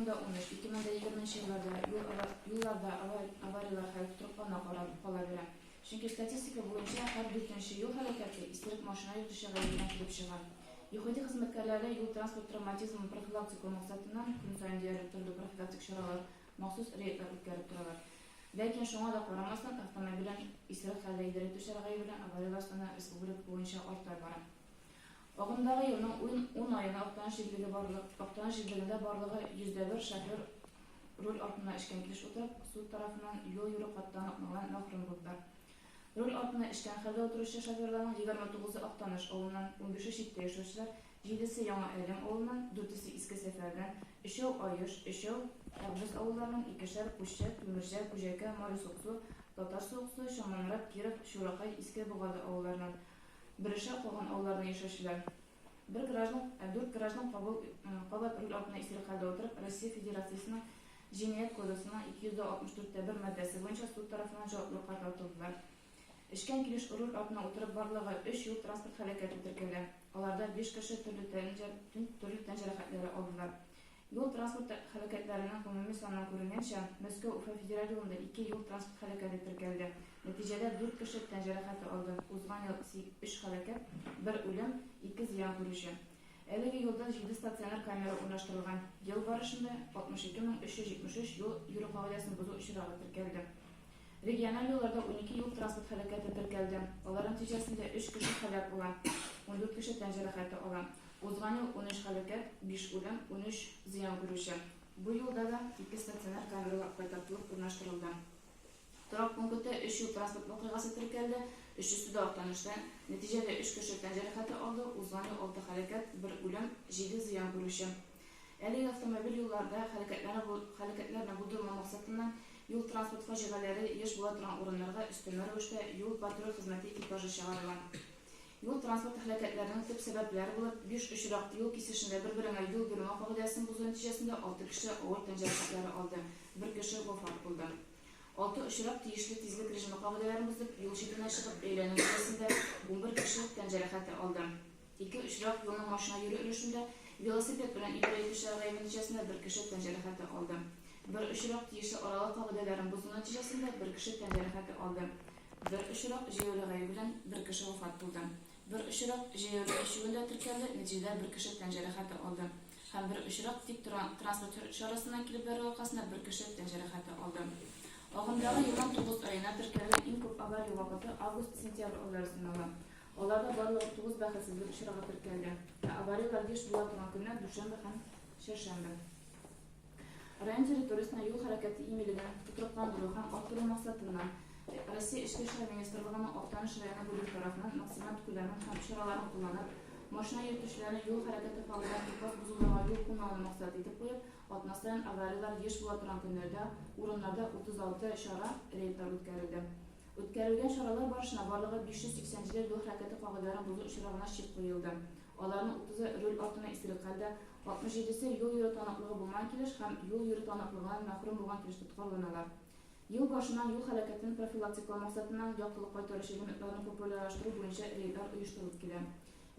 2013 yıllarda avariyalar hayat tutqanına qala Çünki statistika boyunca her 4-nji yıl hareketi istirik maşına yurt dışı gayrinden kilip çıgan. Yuhudi hizmetkarlarla yol transport travmatizmi profilaktik maksatından gün sayın diğer türlü profilaktik şaralar, mahsus reydler ötkärip duralar. Lakin şoňa da garamasdan avtomobilin istirik halda idirip düşergay bilen avariyalar sonu respublika boyunca artar bara. Ogundagı ýylyň 10 aýyna Aktan şirliginde barlygy %1 şoför rol altına işken kiliş oturup, sud tarafından yol yürü katlanıqlıqlan mahrum boldular. Rol altına işken halda oturuşçu şoförlerin 29'u Aktanış oğlundan 15'i şitte yaşaşlar, 7'si Yaňa Elem oğlundan, 4'si Iski Seferden, 3'ü Ayış, 3'ü Ýagdys awullaryndan 2'şer Kuşçak, Ümürjak, Kujaka, Mary Soksu, Tatar Soksu, Şamanrap, Kirov, Şurakay, Iski Bugady awullaryndan, 1'şer Qogan awullarynda yaşaşlar. 4 grajdan Qabat rol altına istirik halda oturup, Rossiya Federatsiýasynyň Jinayet kodeksining 264-1 maddesi boýunça sud tarafından jogaplyk tartyldylar. İşken kiliş rol altına oturup barlygy 3 yol transport halaketi tirkeldi. Olarda 5 kişi türlü tan jarohatlary aldylar. Yol transport halaketlerinin umumy sanyna görünýänçe, Moskwa Ufa federal ýolunda 2 yol transport halaketi tirkeldi. Netijede 4 kişi tan jarohaty aldy. Uzgan ýyl 3 halaket, 1 ölüm, 2 ziýan görüşi. Eligi yolda 7 statsionar kamera ornaştırılgan. Yıl barışında 62.373 yol yürü kavgasyny buzu uçurağı tirkeldi. Regional yollarda 12 yol transport halaketi tirkeldi. Olaryň netijesinde 3 kişi halak bolan, 14 kişi tan jarohaty alan. Uzgan ýyl 13 halaket, 5 ölüm, 13 ziýan görüşi. Bu yolda da 2 statsionar kameralar gaýtartylyp ornaştyryldy. Turak punktda 3 yol transport wakygasy tirkeldi. 3'üsü de Aktanış'ta. Neticede 3 kişi tan jarohaty aldy. Uzgan ýyl 6 halaket, 1 ölüm, 7 ziýan görüşi. Eli avtomobil yollarda halaketlerine buldurma maksatından yol transport fajigalary ýeş bola turan orunlarga üstünlü rewişde yol patrul hizmeti ekipajy çağırılan. Yol transport halaketlerinin tip sebepleri bulup 5 uçuraklı yol kesişinde bir-birine yol berme kagadasyny buzu netijesinde 6 kişi awal tan jarohatlary aldy. 1 kişi wafat boldy. 6 uçurak tiyişli tizlik rejimi kagadalarını bozup yol şeridine çykyp eýlenen netijesinde 11 kişi tan jarohaty aldy. 2 uçurak ýoluň maşyna ýürü ürüşinde velosiped bilen ibrahim düşergay netijesinde 1 kişi tan jarohaty aldy. 1 uçurak tiyişli aralyk kagadalarını bozup netijesinde 1 kişi tan jarohaty aldy. 1 uçurak jeýolagay bilen 1 kişi wafat boldy. 1 uçurak jeýolly eşiginde tirkeldi, netijede 1 kişi tan jarohaty aldy. Hem 1 uçurak tik transport şarasyndan kilip berýän wakasynda 1 kişi tan jarohaty aldy. Ogundagı ýylyň 9 aýyna tirkelgen iň köp awariýa wagty awgust-sentýabr oýlarynda bolan. Olarda barlygy 9 bähetsizlik uçuragy tirkeldi. Awariýalar ýeş bola turan günler duşanba hem şerşembe. Raýon territoriýasyna ýol hareketi iýmiligini tuturuplandyryw hem artdyryw maksatyndan Rossiya Içki işler Ministrligining Aktanış raýony bölegi tarapyndan maksimal kölemli hem şaralaryny kullanıp, maşyna ýürtüşlerini ýol hareketi faglyýaty buzulmagy ýol kullanma maksady edip goýup, atmasdan awariýalar ýeş bola turan günlerde urunlarda 36 şara reydler ötkärildi. Ötkärilgen şaralar barışyna barlygy 580 ýol hareketi faglyýatynyň buzu uçuragyna şek goýuldy. Olaryň 30-y rol altına istirik halda, 67-si ýol ýürü tanyklygy bolman kiliş hem ýol ýürü tanyklygydan mahrum bolgan kiliş tutgarlanalar. Yıl başından yol hareketini profilaktika maksatından ýaktılık gaýtaryş elementlerini popularylaşdyryw boýunça reydler uýuşturylyp kelen.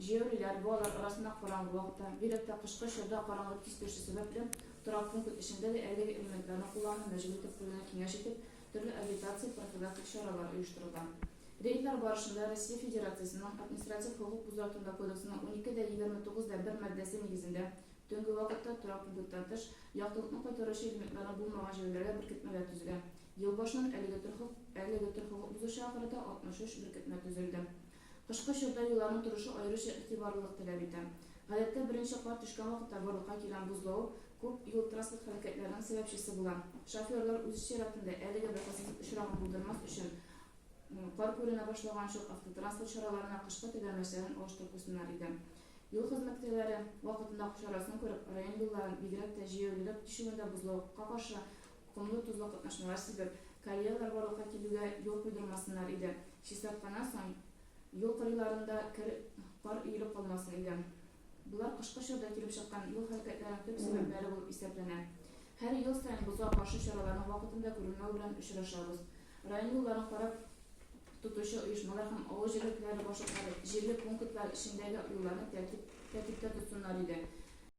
Jeýoliler bular arasynda garaňgy wagtda, biletde kışky şerde garaňlyk tispeşi sebepli turak punkt içinde de elegi elementlerini kullanma mejbur etip bolany kiňeş etip, türlü agitasiýa profilaktik şaralar uýuşturulgan. Reydler barışında Rossiya Federatsiýasynyň administrativ hukuk buzartynda kodeksining 12-29-1 maddesi negizinde tönkü wagtda turak punktdan tyş ýaktylykny gaýtaryş elementlerini bulmagan jeýollerge birikmetmeler tüzülen. Yıl başından 50 hukuk buzuşu ahırda 63 birikmetme tüzüldü. Kışkı şurda yollarının turuşu ayrıca itibarlılık talep eden. Galetde birinci kar düşken vakitte barlığa gelen buzlağı köp yol transport hareketlerinin sebepçisi bulan. Şoförler öz şeratında 50'ge bakasızlık uçurağını buldurmak için kar körüne başlayan çok avtotransport şaralarına kışkı tedameşlerin oluşturgusunlar idi. Yol hizmetçileri vakitinde şarasını görüp rayon yolların bilgilerinde jeýolylip düşüğünde buzlağı karşı kumlu tuzlu katnaşmalar sebep kariyerler barlığa kelüge yol koydurmasınlar idi. Şisatkandan soň yol kırılarında kar iýilip kalmasın idi. Bular kışkı şurda kelip çykkan yol hareketlerinin köp sebepleri bolup iseplenär. Her yıl saýyn buzağa karşı şaralaryň wagtynda görülme bilen uçuraşabys. Raýon yollaryny garap tutuşy uýuşmalar hem awajylikleri başlyklary, jerli punktlar işindägi ýollarny tertipde tutsunlar idi.